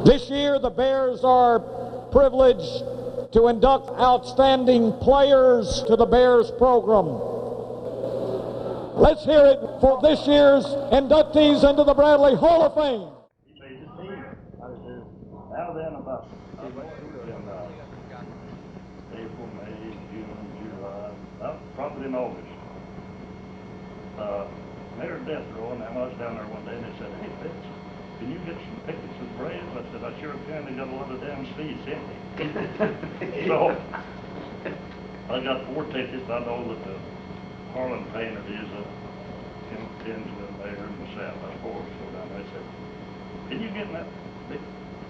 This year, the Bears are privileged to induct outstanding players to the Bears program. Let's hear it for this year's inductees into the Bradley Hall of Fame. He made his team. Now then, about April, May, June, July, probably in August. Mayor Death Row, and I was down there one day, and they said, "Hey, Fitz, can you get some tickets to the Braves?" I said, "I sure can. They got a lot of damn seats empty." So I got 4 tickets. I know that Harlan Painter is Tim Tinsley, the mayor, and myself. That's 4 of us go down there. They said, "Can you get in that big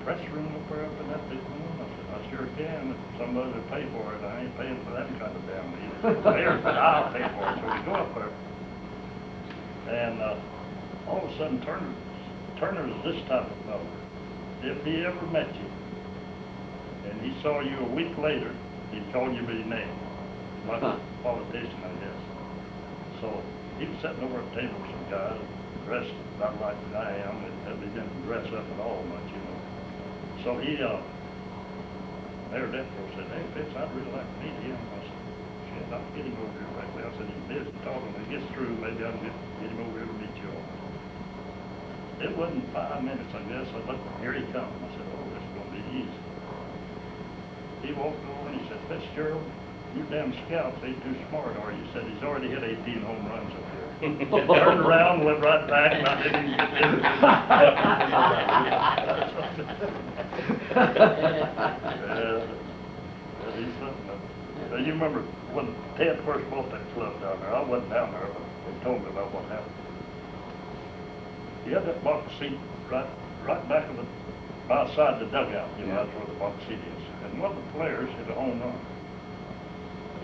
press room up there, up in that big room?" I said, "I sure can. If somebody will pay for it. I ain't paying for that kind of damn meeting." The mayor said, "I'll pay for it." So we go up there. And all of a sudden, Turner is this type of fellow. If he ever met you, and he saw you a week later, he'd call you by your name. Like a politician, I guess. So he was sitting over at the table with some guys, dressed about like I am, and he didn't dress up at all much, you know. So he, Mayor Deathrow said, "Hey, Fitz, I'd really like to meet him." I said, "Shit, I'll get him over here quickly." I said, "He's busy talking. When he gets through, maybe I can get him over here to meet you all." It wasn't 5 minutes, I guess. I looked, here he comes. I said, "Oh, this is going to be easy." He walked over and he said, "Fitzgerald, you damn scouts ain't too smart, are you?" He said, "He's already hit 18 home runs up here." Turned around, went right back, and I didn't even get in. He's something. Now, you remember when Ted first bought that club down there? I wasn't down there, but they told me about what happened. He had that box seat right back of by side the dugout. You know, that's where the box seat is. And one of the players hit a home run.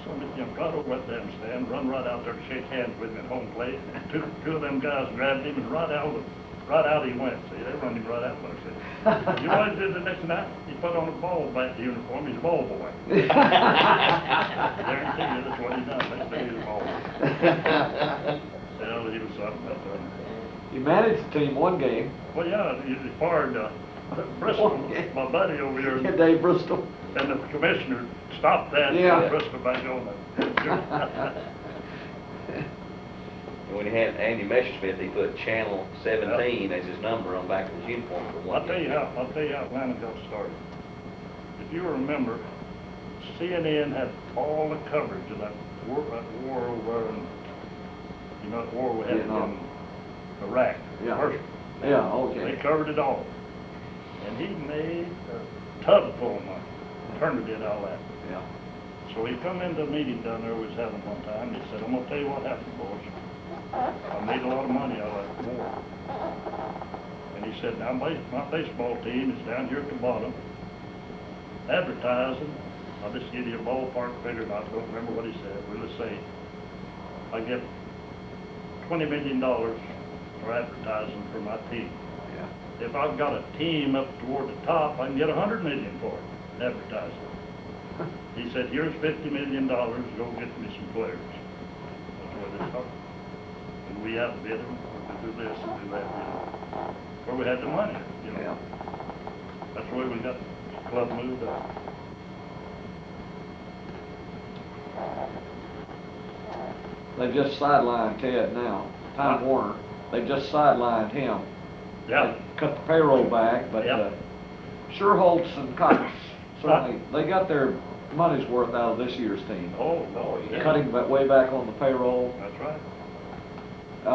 So he jumped right over that damn stand, run right out there to shake hands with me at home plate. Two of them guys grabbed him, and right out he went. See, they run him right out there. See, you know what he did the next night? He put on a ball bat uniform. He's a ball boy. I guarantee you that's what he done. Next day he's a ball boy. Hell, he was something that time. You managed the team one game. Well, yeah, he fired Bristol, my buddy over here. Yeah, Dave Bristol. And the commissioner stopped that and put Bristol back on that. When he had Andy Messerschmidt, he put Channel 17 as his number on the back of his uniform for one. I'll tell you how Atlanta got started. If you remember, CNN had all the coverage of that war over in, you know, that war we had in Iraq. First. Yeah, okay. They covered it all. And he made a tub full of money. Turner did all that. Yeah. So he come into a meeting down there we was having one time, and he said, "I'm going to tell you what happened, boys. I made a lot of money out of that war." And he said, "Now my baseball team is down here at the bottom, advertising. I'll just give you a ballpark figure, and I don't remember what he said. We'll just say I get $20 million for advertising for my team. Yeah. If I've got a team up toward the top, I can get $100 million for it, advertising." He said, "Here's $50 million, go get me some players." That's where they started. And we outbid them, do this and do that, you know. Where we had the money, you know. Yeah. That's where we got the club moved up. They just sidelined Ted now. Time Warner. They just sidelined him. Yeah. They cut the payroll back, but Sherholtz and Cox certainly they got their money's worth out of this year's team. Oh, yeah. Cut him way back on the payroll. That's right.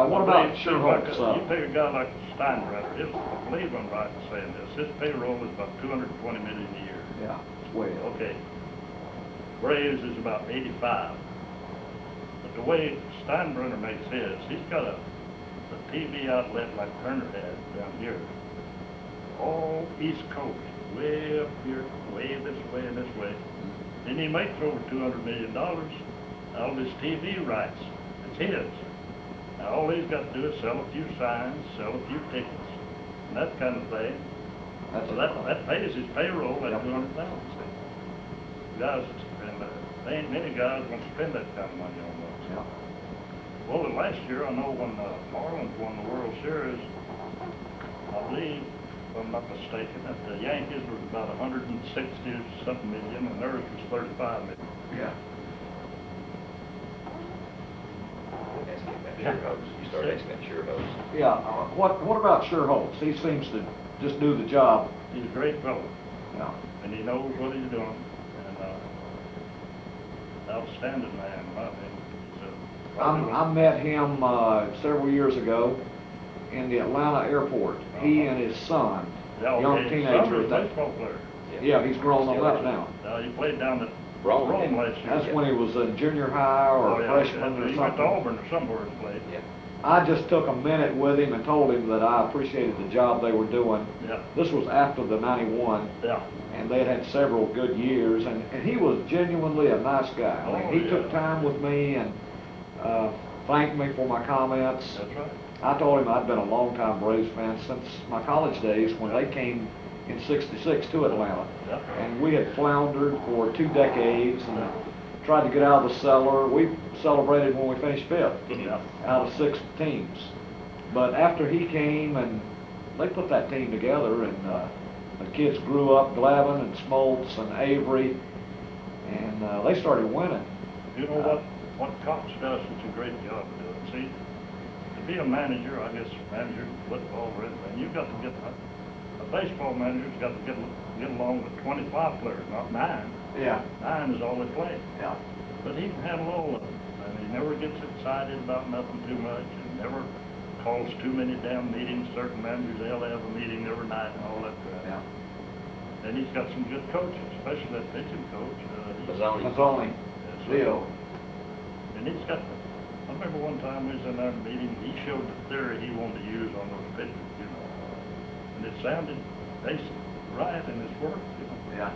What about Sherholtz? You take a guy like Steinbrenner. I believe I'm right in saying this. His payroll is about $220 million a year. Yeah, it's way up. Okay. Braves is about 85. But the way Steinbrenner makes his, he's got a TV outlet like Turner had down here. All East Coast, way up here, way this way and this way. Then he makes over $200 million out of his TV rights. It's his. Now all he's got to do is sell a few signs, sell a few tickets, and that kind of thing. So that pays his payroll at $200,000. Guys, and there ain't many guys want to spend that kind of money on those. Yeah. Well, last year I know when Marlins won the World Series, I believe if I'm not mistaken, that the Yankees was about 160-something million, and theirs was 35 million. Yeah. Asking about Sure-Holtz, you start asking about Sure-Holtz. Yeah, what about Sure-Holtz? He seems to just do the job. He's a great fellow, Yeah. and he knows what he's doing, and outstanding man, in my opinion. He's I met him several years ago in the Atlanta airport. He and his son, young teenager. Baseball player. Yeah, he's grown on up now. He played down at Rome. Rome last year. That's when he was a junior high or a freshman or He went to something. Auburn or somewhere and played. Yeah. I just took a minute with him and told him that I appreciated the job they were doing. Yeah. This was after the 91. Yeah. And they had several good years, and he was genuinely a nice guy. I mean, he took time with me and thanked me for my comments. That's right. I told him I'd been a long-time Braves fan since my college days when they came in '66 to Atlanta. Yeah. And we had floundered for 2 decades and tried to get out of the cellar. We celebrated when we finished 5th Yeah. out of 6 teams. But after he came and they put that team together, and the kids grew up, Glavin and Smoltz and Avery, and they started winning. You know what Cox does such a great job of doing. See, to be a manager, I guess manager of football or anything, you've got to get a baseball manager's got to get along with 25 players, not 9. Yeah. 9 is all they play. Yeah. But he can handle all of them. And he never gets excited about nothing too much, and never calls too many damn meetings. Certain managers, they'll have a meeting every night and all that crap. Yeah. And he's got some good coaches, especially that pitching coach. Mazzoni. Leo. And he's got, I remember one time we was in our meeting, he showed the theory he wanted to use on those pitchers, you know. And it sounded basic, right, and it's worked, you know. Yeah.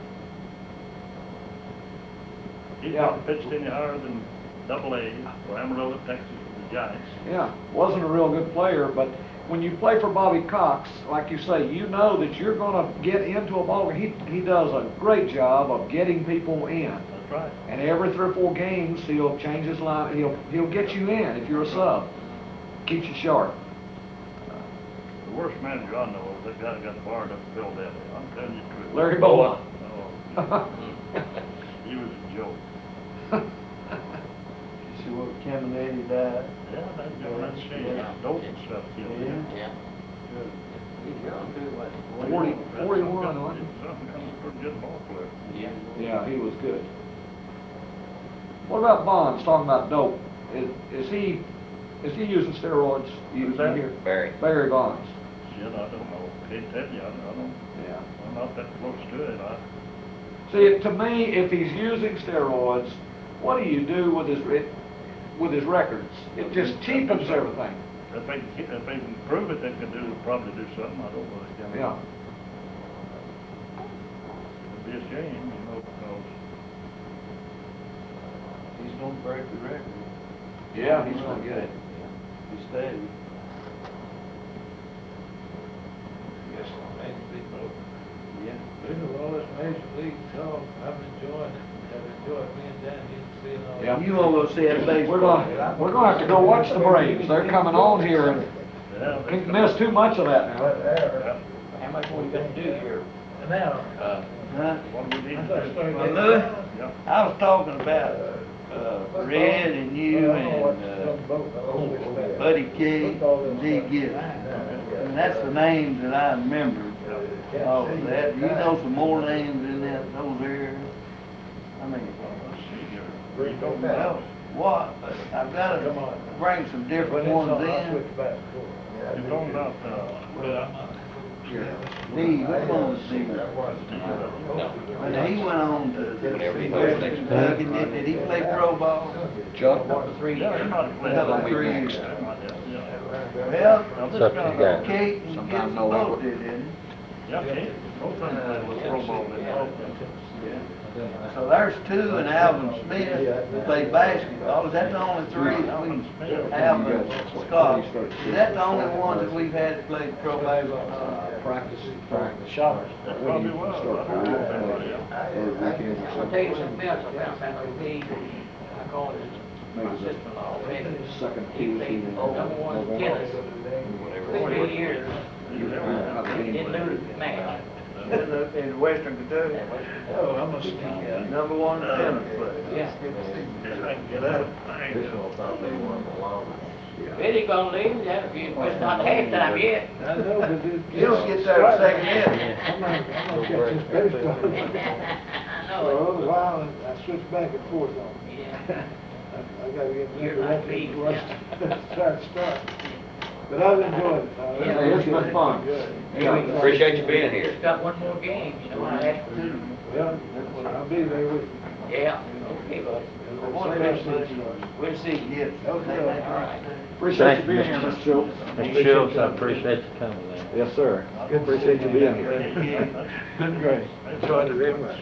He's Yeah. not pitched any higher than AA or Amarillo, Texas, with the Giants. Yeah, wasn't a real good player, but when you play for Bobby Cox, like you say, you know that you're going to get into a ball game. He does a great job of getting people in. That's right. And every 3 or 4 games, he'll change his line. He'll get you in if you're a sub. Keeps you sharp. The worst manager I know is that guy that got fired up in Philadelphia. I'm telling you the truth. Larry Bowa. Oh, he was a joke. You see what Caminiti died? Yeah, that's shame. Dope and stuff killed him. Yeah. He's young too, what? 41, wasn't he? He's a pretty good ball player. Yeah. Yeah, he was good. What about Bonds? Talking about dope. Is he using steroids? You Who's that? hear? Barry Bonds. Shit, I don't know. Can't tell you. I don't. Yeah. I'm not that close to it. See, to me, if he's using steroids, what do you do with his records? It just cheapens everything. If they can prove it, they could probably do something. I don't know. If they can. Yeah. It'd be a shame, you know, because He's gonna break the record. Yeah, he's gonna get it. He stayed. Yes, major league ball. Yeah. Been to all this major league talk, I've enjoyed it. I've enjoyed being down here and seeing all. Yeah. You all gonna see that baseball? We're gonna have to go watch the Braves. They're coming on here, and yeah, can't miss too much of that now. But there, yeah. How much more you gonna do here? and now, Huh? What do we need I to thought do? started Well, getting- Louis, Yeah. I was talking about, Red and you and, Buddy King and D. Gibbs. And that's the names that I remembered. Oh, that, you know some more names in that, those areas? I mean, Let's see here. Bring it back. well, what, I've gotta bring some When different it's ones on, I'll in. switch back. You're talking about, Steve, which one was Steve? When he went on to, Whenever he goes next week. did he play pro ball? Chuck? yeah, he might have played About that. 3 years. Yeah, he might have, yeah. Well, Now, this up to guy- you guys. Kate and Sometime Gibbs no both longer. did, didn't Yeah, Kate, both of them played with pro ball in there. he? So there's 2, and Alvin Smith played basketball. Is that the only 3 that we, Alvin, Scott, is that the only ones that we've had that played pro basketball? Practice. Shoppers. That probably was. I don't know if anybody else. I'll tell you something else I found out with me. I called it my sister-in-law, Megan. Second He played number 1 tennis, 40 years. Didn't lose the match. In Western Kentucky. Oh, I'm a ski Number one tennis player. Yeah. Get up. Billy gonna lose that if you, it's not halftime yet. I know, but it. You don't get there second inning. I'm not catching baseball. I For a know little while, and I switched back and forth on. it. Yeah. I gotta get You're back like to me, that try to start. But I've enjoyed it. Yeah. It's been fun. Yeah, appreciate you being here. Just got one more game, you know, I asked for two. Well, I'll be there with you. Yeah, okay, buddy. We'll see you. Yes, okay. All right. Appreciate you being here, Mr. Schultz. Mr. Schultz, I appreciate you coming in. Yes, sir. Appreciate you being here. Been great. Enjoyed it very much.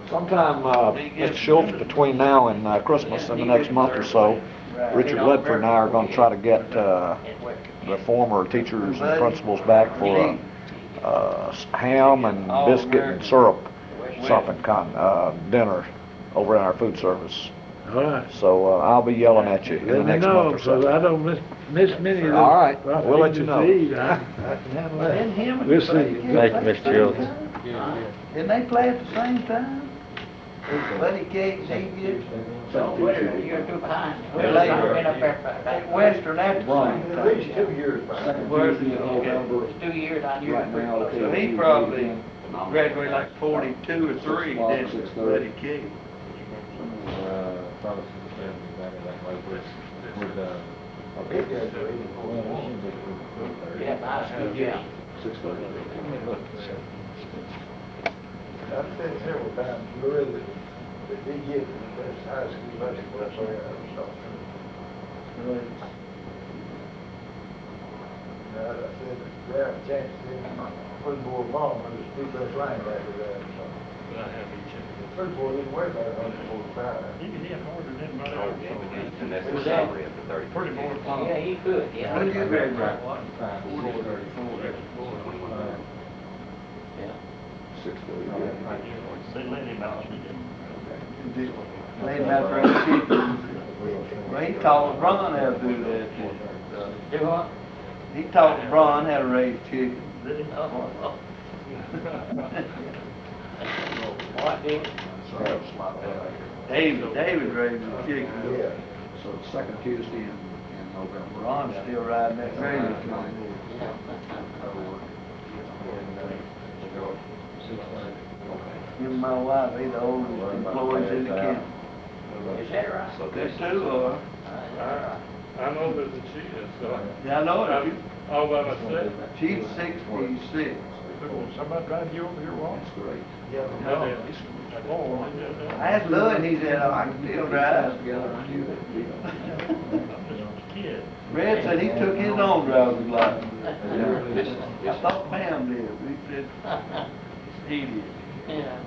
Sometime, Mr. Schultz, between now and Christmas in the next month or so, Richard Ledford and I are going to try to get the former teachers and principals back for a ham and biscuit and syrup something dinner over in our food service. All right. So I'll be yelling at you in the Let me next know, month or so I so. don't miss many of those. All right, we'll let you know. I can handle that. We'll see. Thank you, Mr. Schultz. Didn't they play at the same time? Buddy Cake, they get, Don't put it, you're too behind. Well, Well, I've been up there for at that. Western at the same time. Second Where's Tuesday in the- November. It's 2 years on you. Right now, okay. So he probably graduated like 42 or 3, didn't Buddy Cake? Probably since the 70s, I mean, like we're done. Yeah, high school, yeah. 6:30. I've said several times, really, that they get the best high school basketball player out of South Carolina. I said, there are chances in football long, but it's two best linebackers there. Football didn't wear that 145. He can hit harder than anybody else. And that's Who's the that? salary after 30. Pretty more fun. Yeah, he could, yeah. What did you graduate? Yeah. 6:30. They let him out, he didn't. Laid him out for a kick. Well, he taught LeBron how to do that. Do what? He taught LeBron how to raise chickens. Did he? Oh. What, Dick? David raised the chickens. Yeah. So the second Tuesday in November. Ron's still riding that gravy train. Him and my wife, they the oldest employees in the county. Is that right? So They this two are. I'm older than she is, so. Yeah, I know it. All by myself. She's 66. Somebody drive you over here, Walt? That's great. No. Oh, I asked Lloyd, he said, oh, I can still drive. kid. Red said he took his own driver's license. I thought Pam did, but he said he did. Yeah.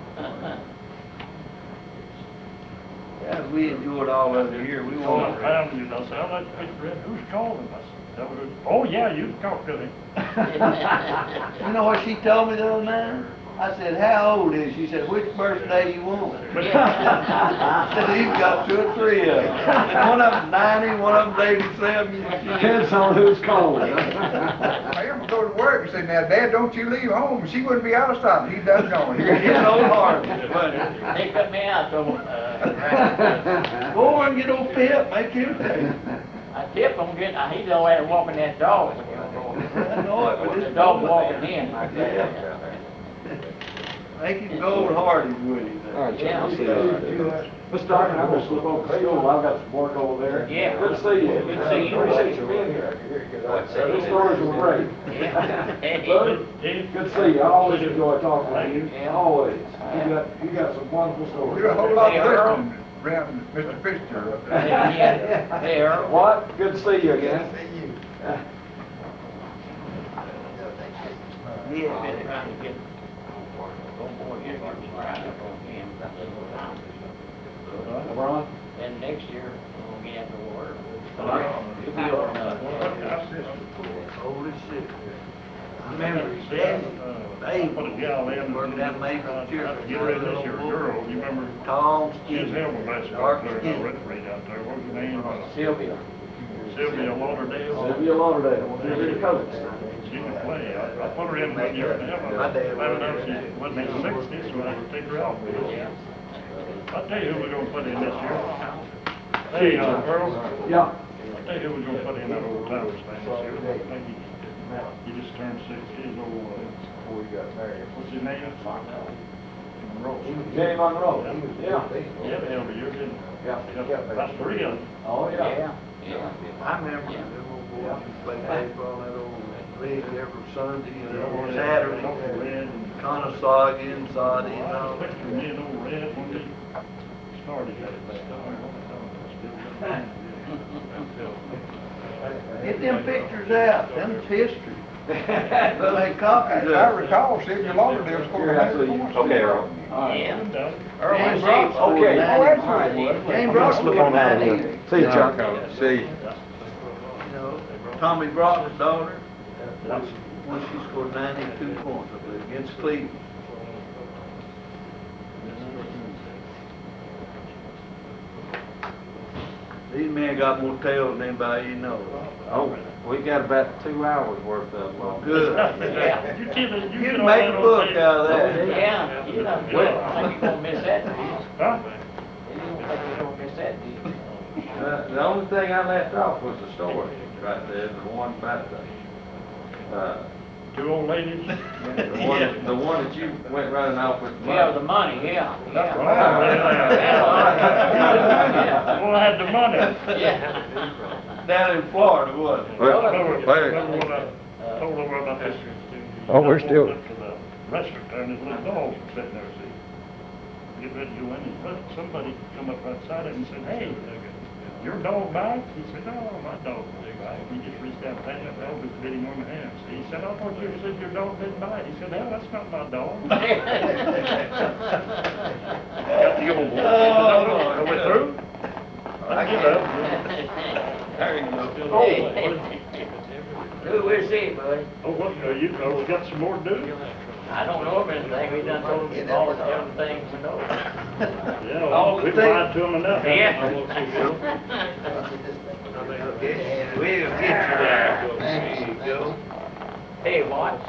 Yeah, we enjoyed all of it here. We So I wanted. found you, and I said, I'd like to meet Red, who's calling us? Oh, yeah, you can talk to him. You know what she told me the other night? I said, how old is she? She said, which birthday you want? I said, he's got 2 or 3 of them. One of them's 90, one of them's 87. Depends on who's calling. I am go to work and say, now, Dad, don't you leave home. She wouldn't be out of stock. He does going. He's old hard. They cut me out, so, Go and get old Pip, make him take. I tip him, he's always walking that dog. I know it, but The this dog walking in like that. Make him go hard with him. All right, Chuck, I'll see you. Yeah. Mr. Darkin, I'm gonna slip over to school. I've got some work over there. Yeah. Good to see you. Good to see you. Appreciate you being here. Those stories were great. Yeah. Bud, good to see you. I always enjoy talking to you. Yeah. Always. You got some wonderful stories. Do a whole lot Hey, of Earl. listening around Mr. Fisher up there. Yeah. Hey, Earl. What? Good to see you again. See you. Yeah, been trying to get, go more years, trying to go him. Ron? And next year, we'll get after water. You'll be on, Holy shit. I remember, put a gal in. Working that maple church. Get rid of this here girl, you remember? Tall, She was skinny. hell of a basketball Dark player, skin. I refereed out there, what was her name? Sylvia. Sylvia Lauderdale. Sylvia Lauderdale. Sylvia Coates. she could play. I put her in 1 year and a half. I found out she wasn't in 60, so I had to take her out. I'll tell you who we're gonna put in this year. Hey, Earl. Yeah. I'll tell you who we're gonna put in that old Towers thing this year. Maybe he just turned 60 years old. Before he got married. What's his name? Monroe. Jamie Monroe. Yeah. Yeah, they every year, didn't he? Yeah. That's 3 of them. Oh, yeah. I remember them old boys used to play baseball that old league every Sunday and Saturday. Red and Conasauga and Saudi and I all. was picturing me and old Red when they started that. Get them pictures out, them's history. They'll make copies of I it. recall Sidney Lauderdale scored 100 points. Okay, Earl. James Brock scored Okay. 90. James Brock scored 90. See you, Chuck. See you. You know, Tommy Brock's daughter, when she scored 92 points, I believe, against Cleveland. These men got more tails than anybody you know. Oh, we got about 2 hours worth of them. Good. Yeah. You You can make a book out of that. Yeah, you know, well, I think you're gonna miss that, do you? Huh? You don't think you're gonna miss that, do you? The only thing I left off was the story right there, the one about the, 2 old ladies. the one that you went running off with the Yeah, the money. money, yeah, Oh, yeah. Well, I had the money. Yeah. Down in Florida, wasn't it? Remember when I told her about this? Oh, we're still- To the restaurant there, and his little dog was sitting there, see? Get ready to go in, but somebody come up outside him and said, "Hey, your dog bite?" He said, "No, my dog didn't bite." He just reached out and patted that dog and bit him on the hand. He said, "I thought you said your dog didn't bite." He said, "Hell, that's not my dog." Got the old boy. Are we through? I give up. There you go. Hey. Who we'll see, buddy. Oh, what, you got some more to do? I don't know of anything, we done told them all the other things we know. Yeah, All well, the we things- lied to them enough. We'll get you there. There you go. Hey, Watts.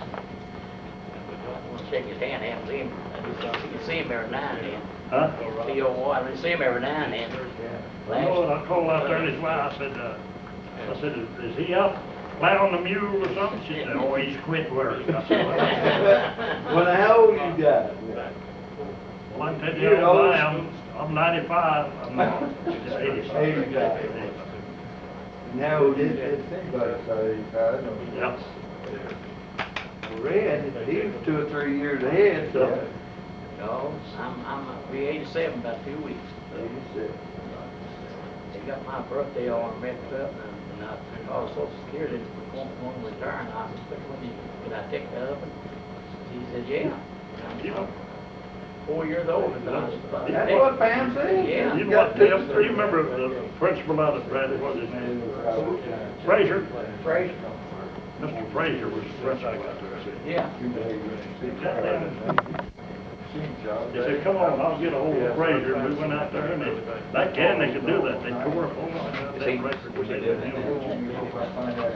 We'll shake his hand, have him. You can see him every now and then. Huh? See old Watt, we see him every now and then. I know, and I called out there and his wife, I said, is he out plowing the mule or something? She said, "Oh, he's quit work." I said, Well, how old you got? "Well, I can tell you how old I am. I'm 95. I'm not, just 86. 85. And how old is it? Yep. Red, he was 2 or 3 years ahead, so. No, I'm be 87 in about 2 weeks. 86. They got my birthday all mixed up, and I took all Social Security when we returned. I said, "Could I take that up?" And he said, "Yeah." You know, 4 years old, and I was That's what Pam said. Yeah. you know what, Tim, you remember the principal out at Bradley, what's his name? Frazier? Frazier. Mr. Frazier was the principal out there, see? Yeah. He said, "Come on, I'll get a hold of Frazier," and we went out there, and they could do that, they tore up all that record.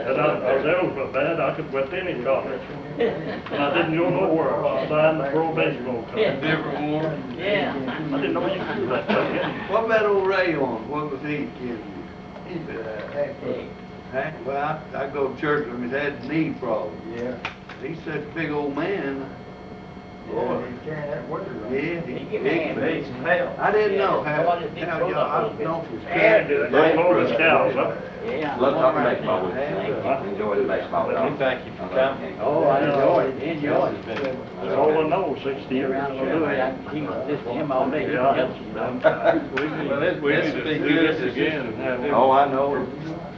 And that was so bad, I could wet any college. And I didn't go nowhere, I signed the pro baseball card. Different one. Yeah. I didn't know you could do that. What about old Ray on? What was he kidding you? He's Hey. Huh? Well, I go to church with him, he's had knee problems. Yeah. He's such a big old man. Yeah, he carrying that weight around. Yeah, He he's give me a big. hand. Hell. I didn't know Yeah, how I just need y'all, to go I up a don't know little if bit. it's They closed the scouts, huh? Yeah. Love talking baseball with Thank you. you. Enjoy the baseball. We thank you for coming. Oh, I enjoyed it, enjoyed it. That's all I know, 60 years. Around Louis, I can keep this to him all day. He Yeah. helps me, though. Well, we need to do this again and have them. Oh, I know.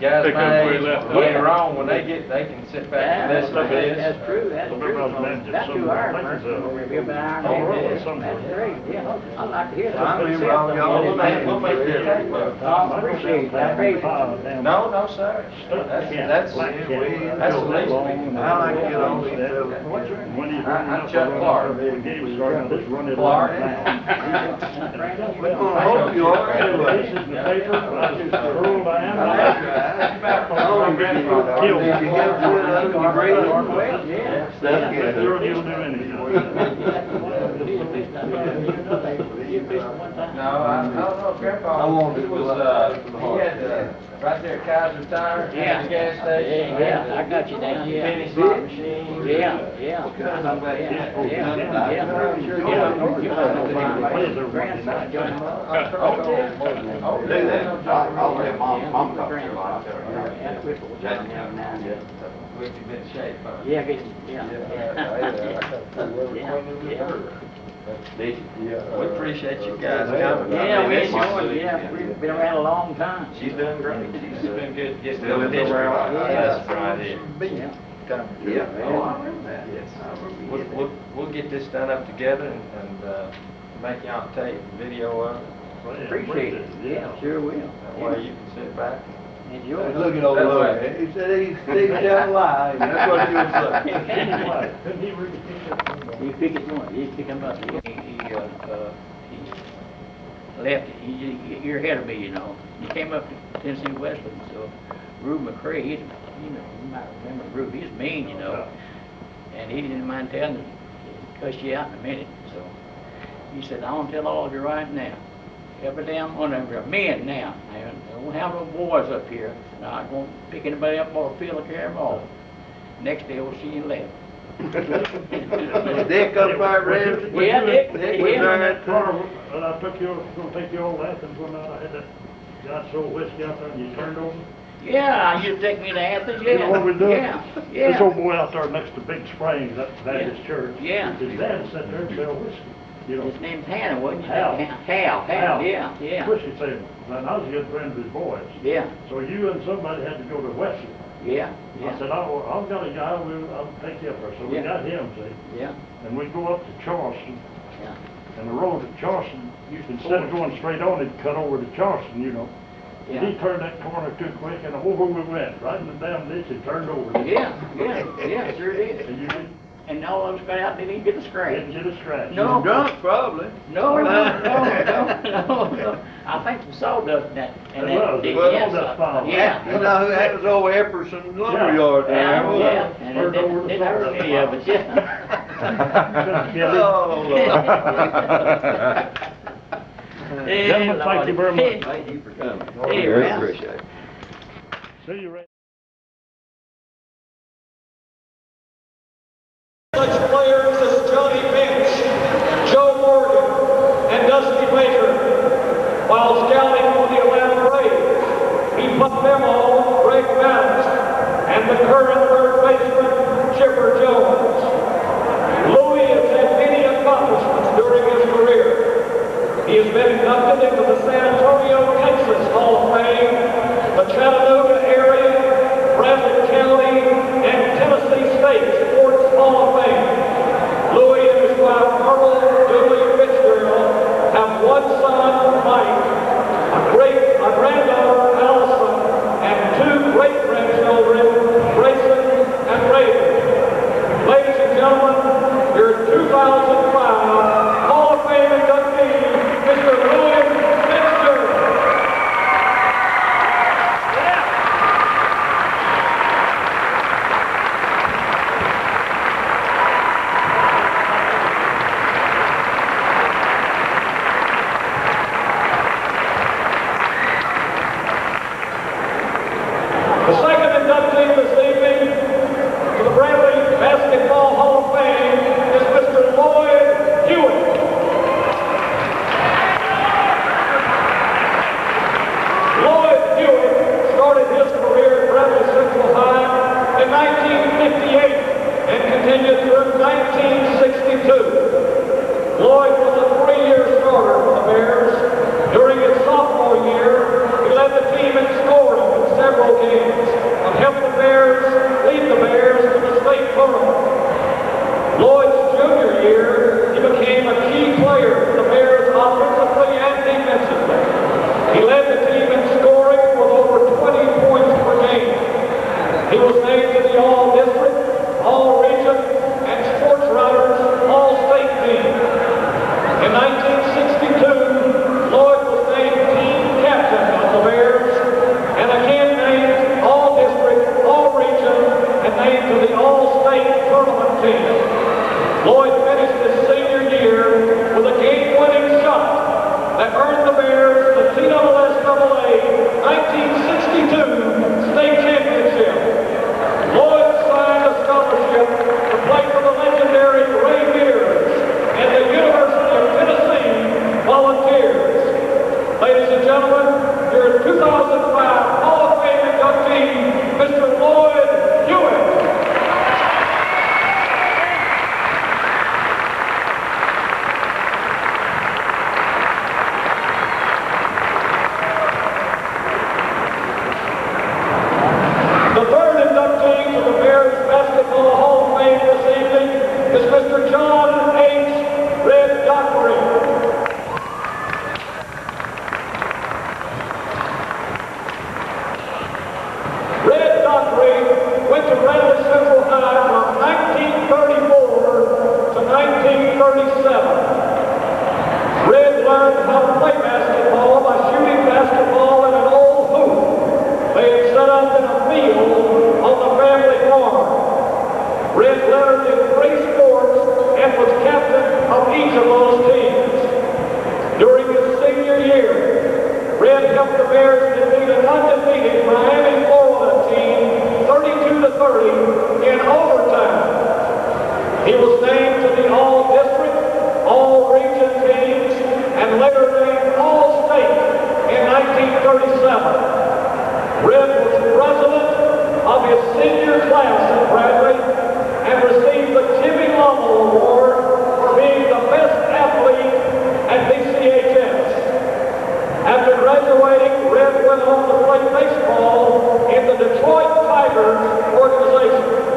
Guys, Pick up where you left off. later on, when they can sit back and That's, listen to this. that's true, that's Remember I was true. managing That's some 2 hours, things, man. Maybe about an hour and a Oh, half. really? That's Something. great, yeah. I'd like to hear that. I remember all y'all We'll make this. I appreciate it, I appreciate it. No, sir. That's the least we can do. I like to get on these I'm Chuck Clark. Clark. We're gonna hope you are anyway. It was, he had, right there at Kaiser Tire, Yeah. the gas station. Yeah, I got you down, yeah. Penny slot machine. Yeah. I'm glad you had it. Grandson, Johnny Moore. I'll do that. I'll let mom talk to you about it. Yeah, Whipple was down there now. We've been in shape, huh? Yeah, We appreciate you guys coming. Yeah, we enjoyed it, yeah, we've been around a long time. She's doing great. She's been good. Getting Still the in the history round. class right here. Yeah. Yeah, oh, I remember that, yes. We'll get this done up together and make y'all tape and video of it. Appreciate it, yeah, sure will. That way you can sit back. Enjoy it. Look at old Lloyd, he said he's telling lies, that's what you would say. Couldn't he really pick up? You pick it one, you pick him up. He left, you're ahead of me, you know. He came up to Tennessee Westland, so Rube McCray, you might remember Rube, he's mean, you know. And he didn't mind telling us, he'd cuss you out in a minute, so. He said, I want to tell all of you right now, every damn one of you are men now. I don't have no boys up here. And I won't pick anybody up or feel like carry them off. Next day we'll see you left. Dick up by Red. Yeah, Dick. Dick was there at Carl, when I took you, gonna take you all Athens one night, I had that guy sold whiskey out there and you turned over. Yeah, you take me to Athens, yeah. You know what we do? Yeah. This old boy out there next to Big Springs, that's Baptist church. Yeah. His dad sat there and sell whiskey, you know. His name's Hannah, wasn't it? Hal. Hal, yeah. Whiskey salesman. And I was a good friend of his boys. Yeah, So you and somebody had to go to Wesley. yeah. I said, I've got a guy, I'll take you up there. So we Yeah. got him, see? Yeah, And we go up to Charleston. yeah. And the road to Charleston, instead of going straight on, it cut over to Charleston, you know. And he Yeah, turned that corner too quick, and over we went, right in the damn ditch, it turned over. yeah, sure did. And you didn't And all of us got out, didn't even get a scratch. get a scratch. No. Drunk, probably. No. I think the sawdust that. And It was. Well, yes, that's fine. Yeah. You know who that was over Epperson lumberyard there? Yeah, and it Turned over the didn't hurt any of it, yeah. Oh, Gentlemen, thank you very much. Thank you for coming. Very appreciate it. See you, Ray. Such players as Johnny Bench, Joe Morgan, and Dusty Baker. While scouting for the Atlanta Braves, he put them on Greg Maddox and the current third baseman, Chipper Jones. Louis has had many accomplishments during his career. He has been inducted into the San Antonio, Texas Hall of Fame, the Chattanooga area Red learned how to play basketball by shooting basketball in an old hoop they had set up in a field on the family farm. Red learned in 3 sports and was captain of each of those teams. During his senior year, Red helped the Bears defeat an undefeated Miami, Florida team 32-30 in overtime. He was named to the All-District, All-Region teams, and later named All-State in 1937. Red was president of his senior class at Bradley and received the Jimmy Lovell Award for being the best athlete at BCHS. After graduating, Red went on to play baseball in the Detroit Tigers organization.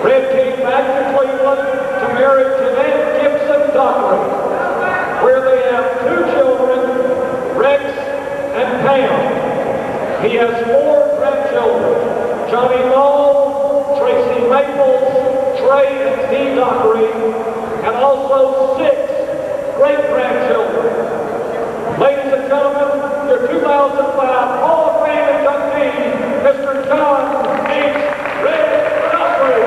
Red came back to Cleveland to marry Jeanette Gibson Dockery, where they have 2 children, Rex and Pam. He has 4 grandchildren, Johnny Knoll, Tracy Maples, Trey and Dee Dockery, and also 6 great-grandchildren. Ladies and gentlemen, your 2005 Hall of Fame inductee, Mr. John H. Red Dockery.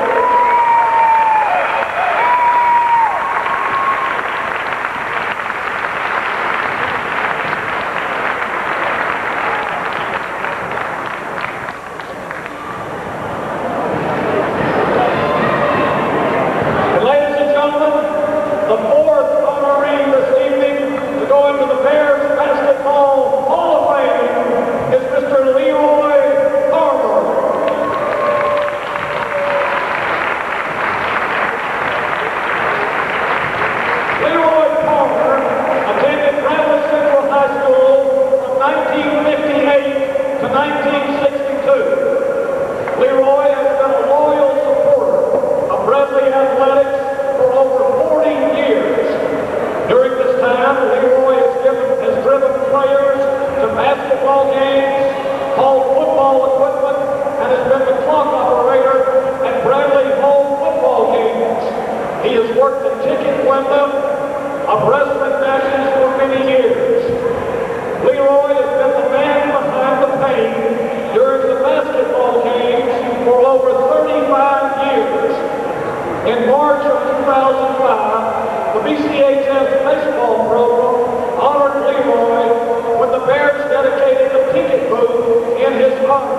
In March of 2005, the BCHS baseball program honored Leroy when the Bears dedicated a ticket booth in his honor.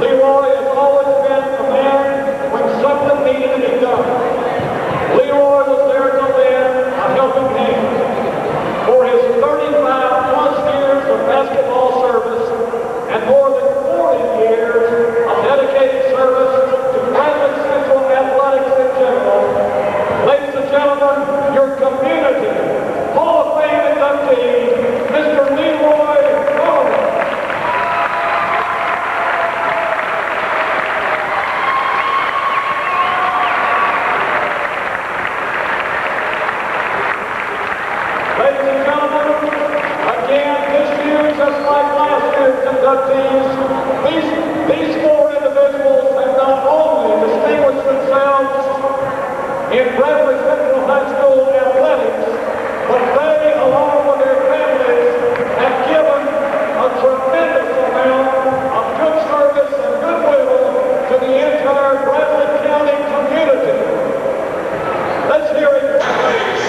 Leroy has always been a man when something needed to be done. Leroy was there to lend a helping hand. For his 35+ years of basketball service and more than 40 years of dedicated service to Bradley Central athletics in general, ladies and gentlemen, your community Hall of Fame inductee, Mr. Leroy Palmer. Ladies and gentlemen, again, this year, just like last year's inductees, these 4 individuals have not only distinguished themselves in Bradley Central High School athletics, but they, along with their families, have given a tremendous amount of good service and goodwill to the entire Bradley County community. Let's hear it, please.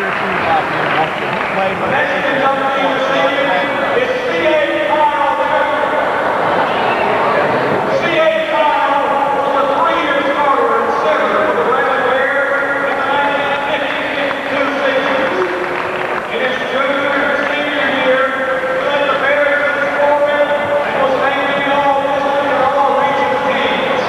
your shoes off here, Walter. He played with Next inductee this evening is C.A. Kyle Jr. C.A. Kyle was a 3-year starter at center for the Red Bears in the 1950-52 season. In his junior and senior year, he led the Bears in scoring and was named in the All-District and All-Region teams.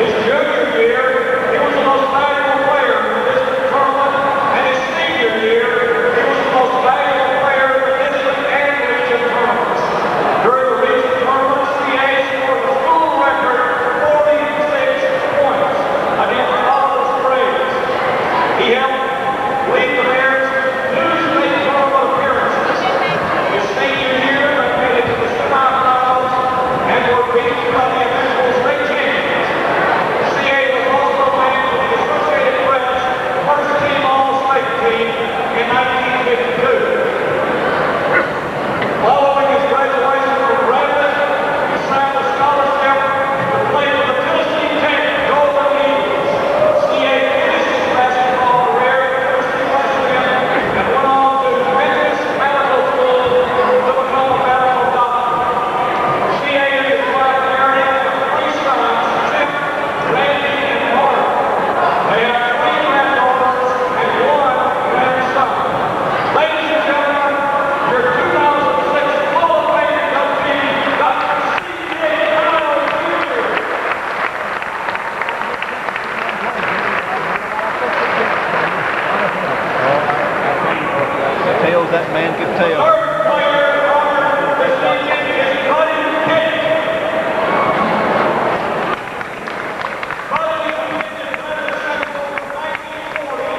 His junior year, he was the most valuable player in the district tournament, and his senior year, he was the most valuable player in the district and region tournaments. During the region tournament, C.A. scored a school record 46 points against all the Braves. He helped lead the Bears to 2 state tournament appearances. His senior year, they made it to the semifinals and were beaten by the eventual state champions. C.A. was also named to the Associated Press first team All-State team in 1952. Following his graduation from Bradley, he signed a scholarship to play for the Tennessee Tech Golden Eagles. C.A. finished his basketball career at Tennessee Wesleyan and went on to Memphis Medical School to become a medical doctor. C.A. and his wife Mary have 3 sons, Chip, Randy, and Mark. They have 3 granddaughters and 1 grandson. Ladies and gentlemen, your 2006 Hall of Fame inductee, Dr. C.A. Kyle Jr. Tales that man could tell. Third player honored this evening is Buddy Cake. Buddy attended Atlanta Central from 1940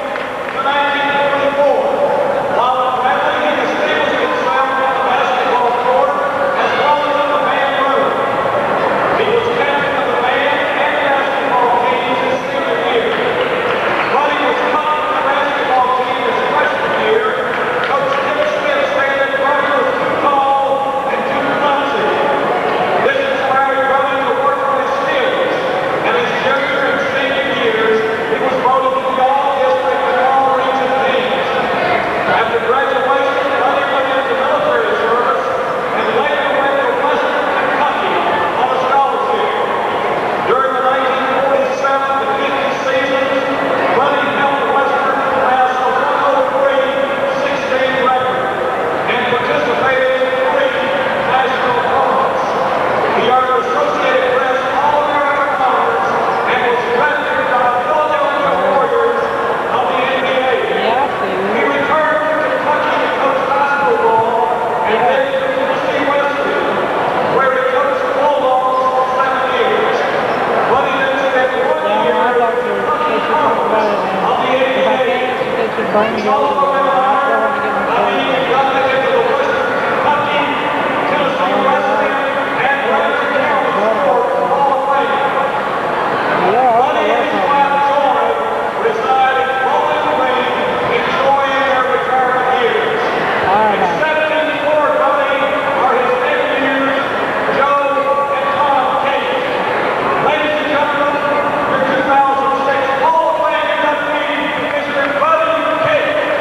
to 1944. While at Bradley, he distinguished himself on the basketball court as well as in the band room. He was captain of the band and basketball teams his senior year. Buddy was cut from the basketball team his freshman year. Coach Tim Smith said that Buddy was too tall and too clumsy. This inspired Buddy to work on his skills, and his junior and senior years, he was voted to the All-District and All-Region teams. After graduation, Buddy went into military service and later went to Western Kentucky on a scholarship. During the 1947 to 50 seasons, Buddy helped Western amass a 103-16 record and participated in 3 national tournaments. He earned Associated Press All-American honors and was drafted by the Philadelphia Warriors of the NBA. He returned to Kentucky to coach high school ball and headed to Tennessee Wesleyan, where he coached the Bulldogs for 7 years. Buddy then spent 1 year in the Kentucky Conference of the NBA. He's also been honored by being inducted into the Western Kentucky, Tennessee Wesleyan, and Ramsey County Sports Hall of Fame. Buddy and his wife Joy reside in Bowling Green, enjoying their retirement years. Accepting for Buddy are his nephews, Joe and Tom Cage. Ladies and gentlemen, your 2006 Hall of Fame inductee, Mr. Buddy Cage.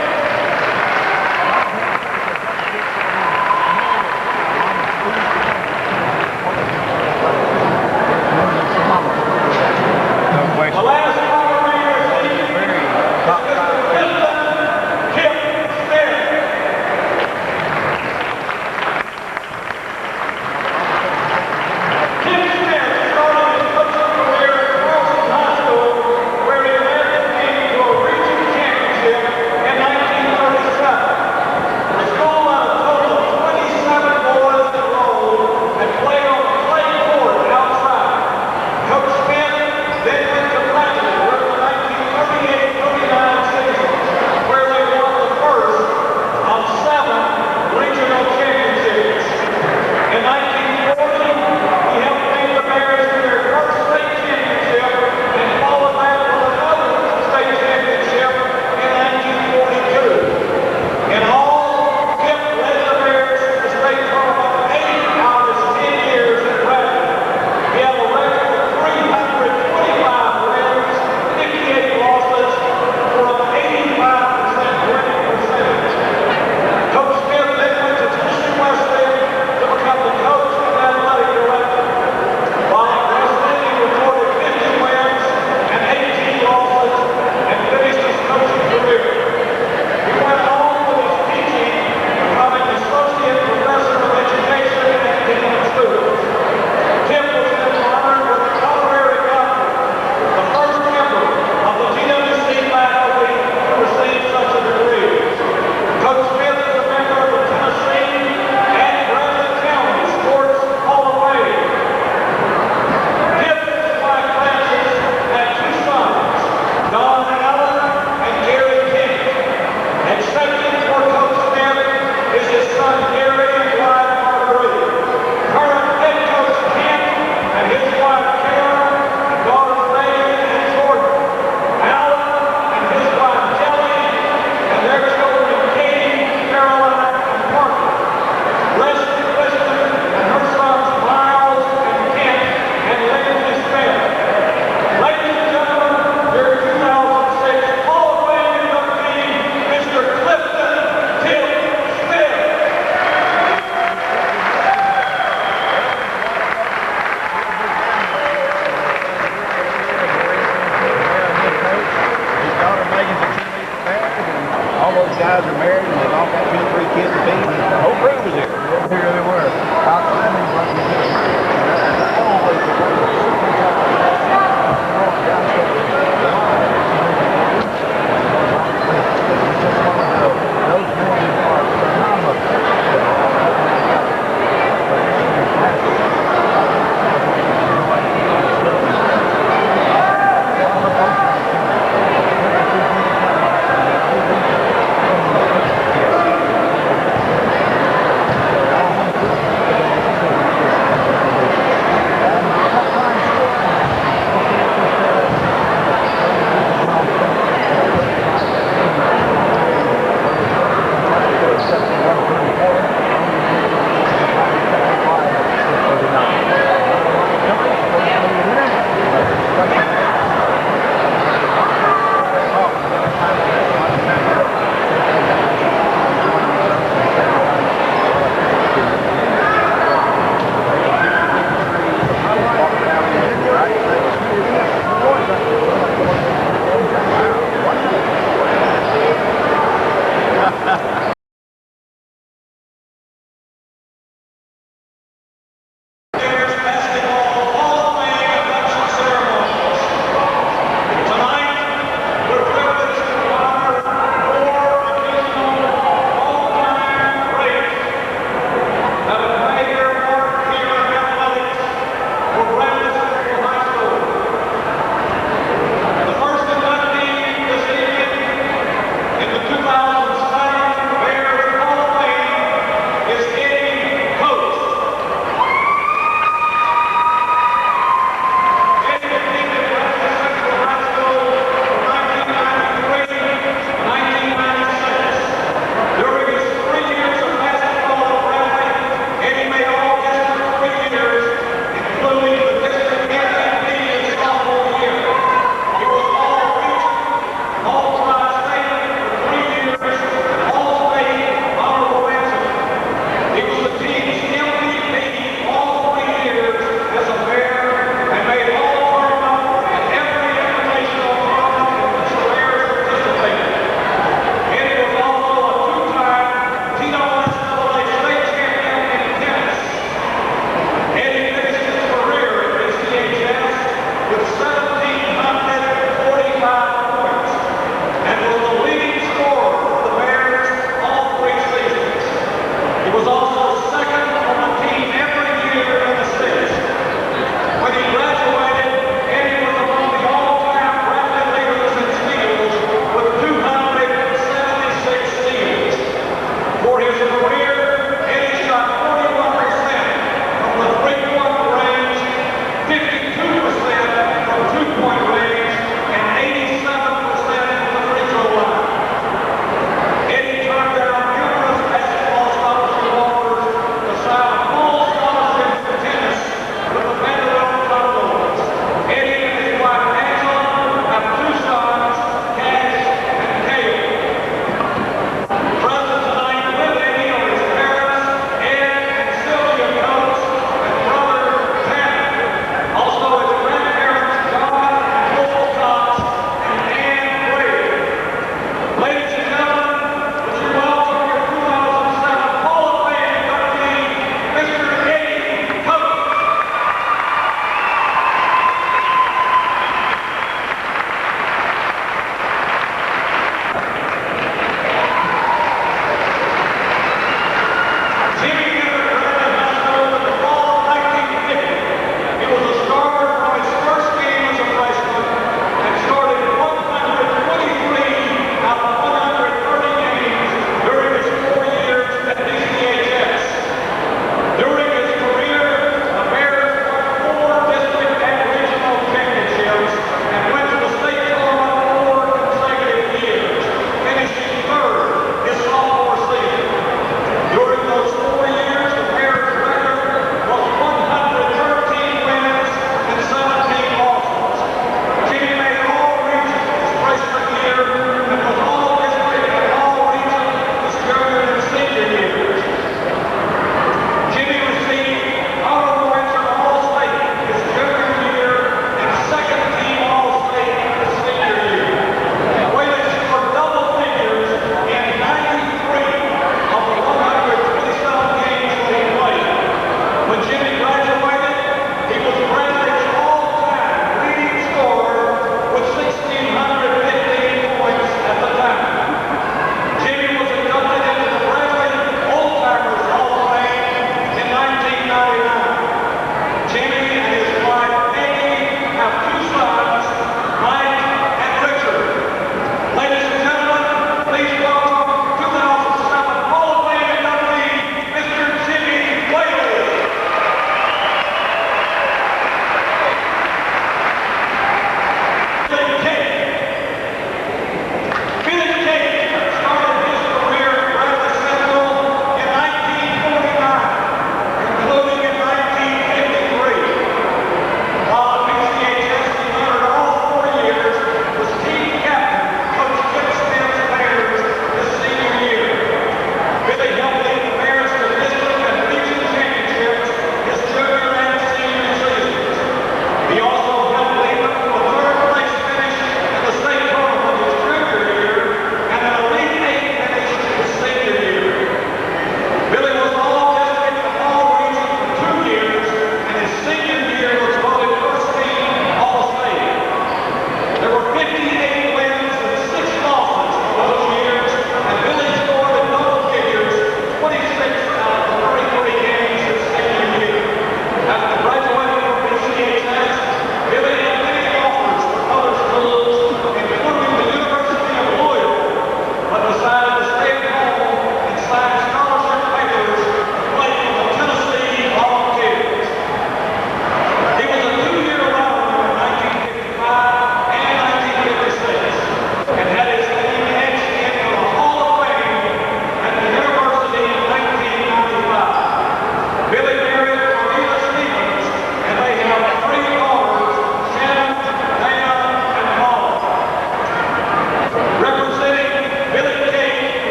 all those guys are married, and they've all got 2 or 3 kids apiece. The whole crew was there. Here they were. Outstanding bunch of kids. Always the way those men are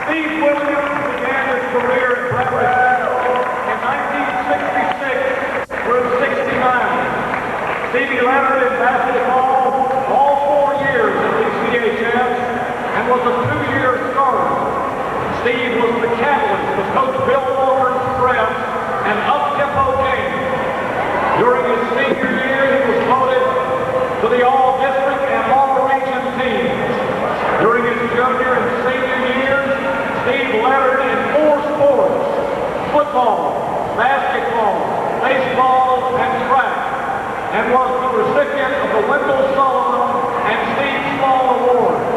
Steve Williams began his career at Bradley Central in 1966 through 69. Stevie lettered in basketball all 4 years at BCHS and was a 2-year starter. Steve was the catalyst of Coach Bill Walker's press and up-tempo game. During his senior year, he was voted to the All-District and All-Region teams. During his junior and senior years, Steve lettered in 4 sports: football, basketball, baseball, and track, and was the recipient of the Wendell Sullivan and Steve Small Awards.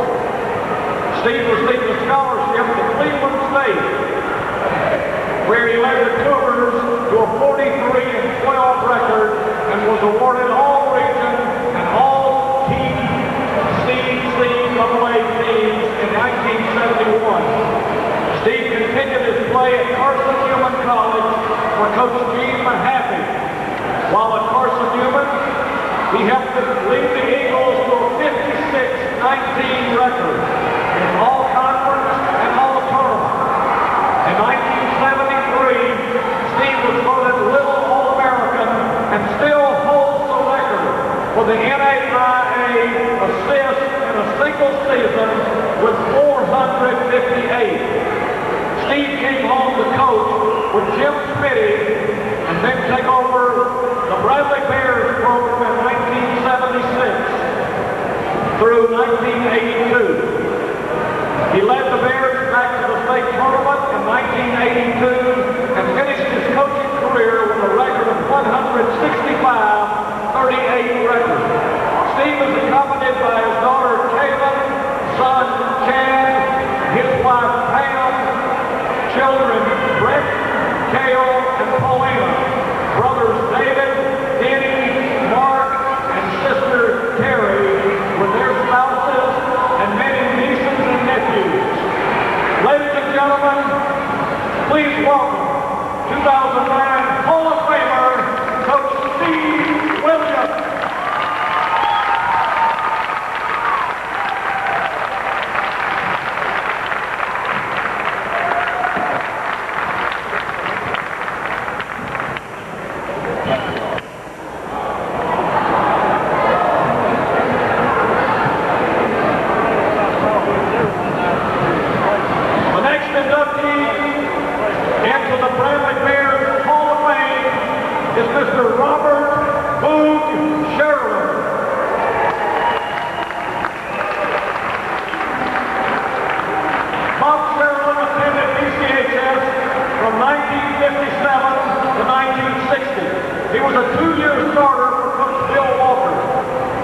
Steve received a scholarship to Cleveland State, where he led the Cougars to a 43-12 record and was awarded All-Region and All-TCCAA teams in 1971. Steve continued his play at Carson Newman College for Coach Gene Mahaffey. While at Carson Newman, he helped lead the Eagles to a 56-19 record in all conference and all tournament. In 1973, Steve was voted Little All-American and still holds the record for the NAIA assists in a single season with 458. Steve came home to coach with Jim Smitty and then take over the Bradley Bears program in 1976 through 1982. He led the Bears back to the state tournament in 1982 and finished his coaching career with a record of 165-38 record. Steve is accompanied by his daughter Caitlin, son Chad, his wife Pam, children Brett, Cale, and Paulina, brothers David, Denny, Mark, and sister Terry with their spouses and many nieces and nephews. Ladies and gentlemen, please welcome 2009 Hall of Famer, Coach Steve Williams. He was a 2-year starter for Coach Bill Walker.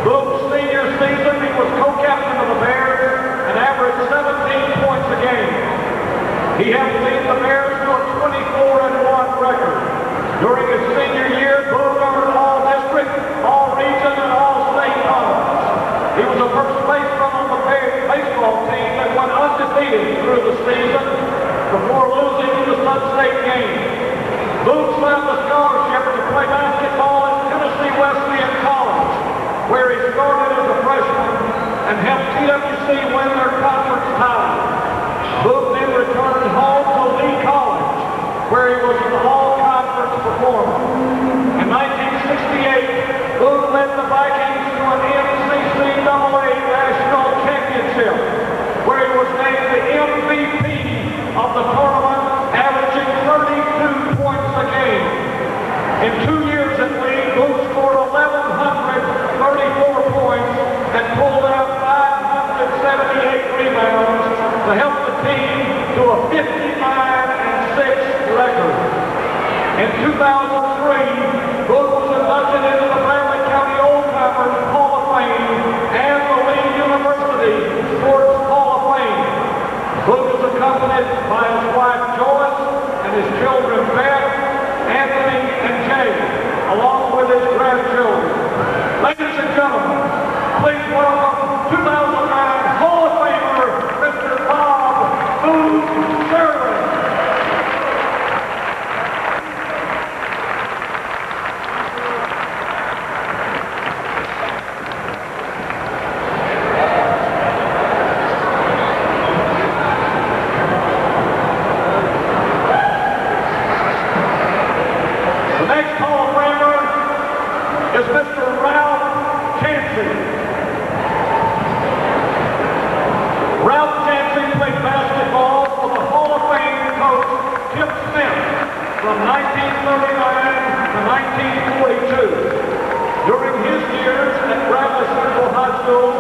Boog's senior season, he was co-captain of the Bears and averaged 17 points a game. He helped lead the Bears to a 24-1 record. During his senior year, Boog earned All-District, All-Region, and All-State honors. He was the first baseman on the baseball team that went undefeated through the season before losing the Sun-State game. Boog found a scholarship to play basketball at Tennessee Wesleyan College, where he started as a freshman and helped TWC win their conference title. Boog then returned home to Lee College, where he was an all-conference performer. In 1968, Boog led the Vikings to an NCCAA National Championship, where he was named the MVP of the tournament, averaging 32 points a game. In 2 years at Lee, Boog scored 1,134 points and pulled out 578 rebounds to help the team to a 59-6 record. In 2003, Boog was inducted into the Bradley County Old-Timers Hall of Fame and the Lee University Sports Hall of Fame. Boog is accompanied by his wife Joyce and his children Beth, Anthony, and Jay, along with his grandchildren. Ladies and gentlemen, please welcome 2009 Hall of Famer, Mr. Bob Boog Sherman. from 1939 to 1942. During his years at Bradley Central High School,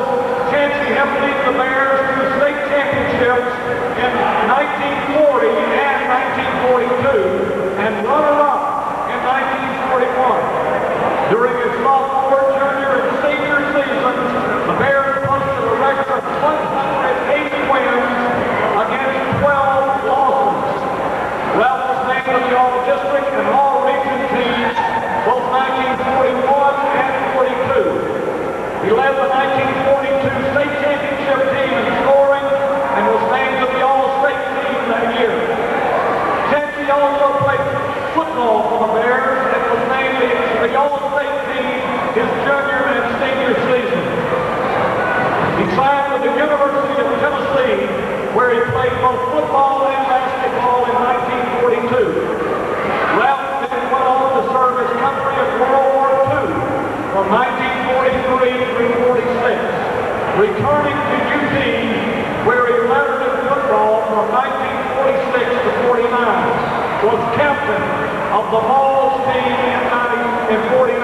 Chancey helped lead the Bears to state championships in 1940 and 1942, and runner-up in 1941. During his sophomore, junior, and senior seasons, the Bears posted a record of 180 wins against 12 losses. Ralph was named to the All-District and All-Region teams, both 1941 and 42. He led the 1942 state championship team in scoring and was named to the All-State team that year. Chancey also played football for the Bears and was named the All-State team his junior and senior season. He signed with the University of Tennessee, where he played both football and basketball in 1942. Ralph then went on to serve his country in World War II from 1943 through 46, returning to UT, where he lettered in football from 1946 to 49, was captain of the Vols team in 49.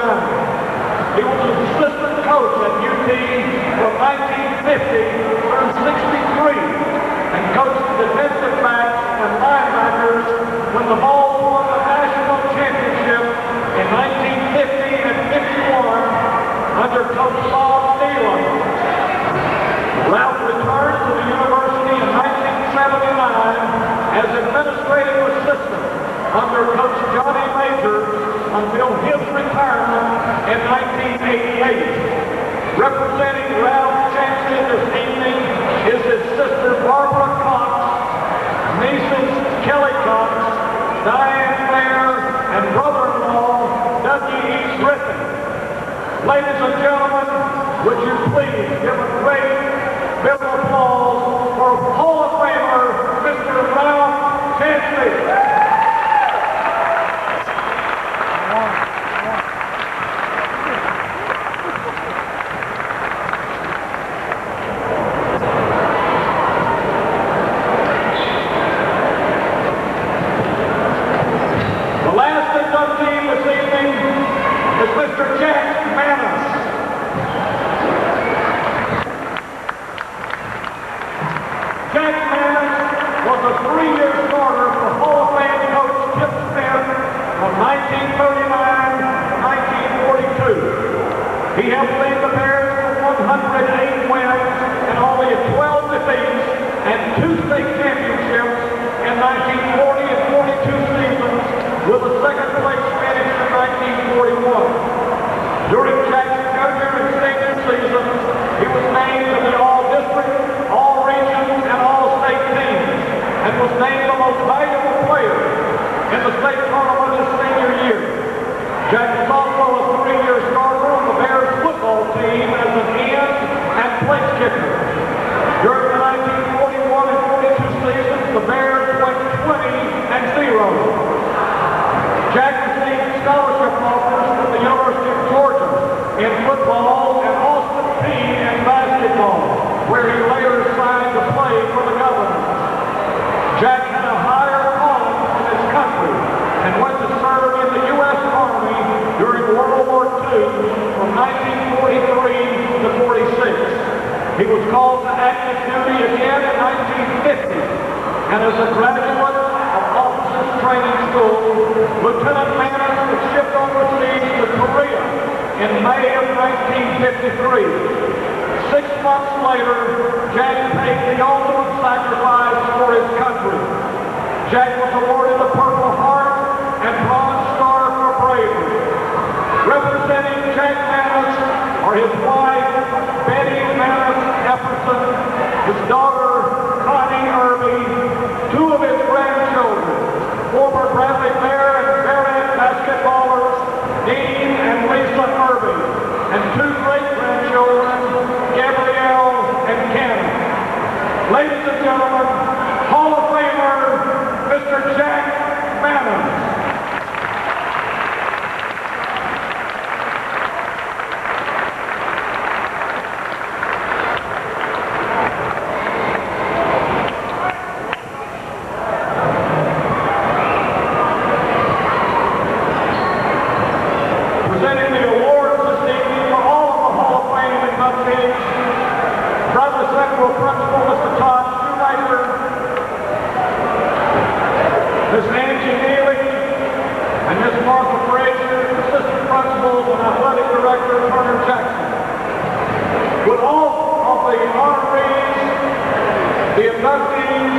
He was an assistant coach at UT from 1950 through 63, and coached the defensive backs and linebackers when the Vols won the national championship in 1950 and 51 under Coach Bob Nealon. Ralph returned to the university in 1979 as administrative assistant under Coach Johnny Major until his retirement in 1988. Representing Ralph Chancey this evening is his sister Barbara Cox, nieces Kelly Cox, Diane Mayer, and brother-in-law W.E. Griffin. Ladies and gentlemen, would you please give a great bit of applause for Hall of Famer, Mr. Ralph Chancey. The last inductee this evening is Mr. Jack Manis. Jack Manis was a three-year starter for Hall of Fame coach Chip Smith from 1939 to 1942. He helped lead the Bears to 108 wins and only 12 defeats and 2 state championships in 1940 and 42 seasons, with a second place finish in 1941. During Jack's junior and senior seasons, he was named to the All-District, All-Region, and All-State teams, and was named the most valuable player in the state tournament his senior year. Jack was also a three-year starter on the Bears football team as an end and place kicker. During the 1941 and 42 seasons, the Bears went 20-0. Jack received scholarship offers from the University of Georgia in football and Austin Peay in basketball, where he later signed to play for the Governors. Jack had a higher calling in his country and went to serve in the U.S. Army during World War II from 1943 to 46. He was called to active duty again in 1950, and as a graduate of Officers Training School, Lieutenant Manis was shipped overseas to Korea in May of 1953. 6 months later, Jack paid the ultimate sacrifice for his country. Jack was awarded the Purple Heart and Bronze Star for bravery. Representing Jack Manis are his wife, Betty Manis Epperson, his daughter, Connie Irby, 2 of his grandchildren, former Bradley Bear and Bearhead basketballers, Dean and Lisa Irby, and 2 great-grandchildren, Gabrielle and Ken. Ladies and gentlemen, Hall of Famer, Mr. Jack Manis. inductees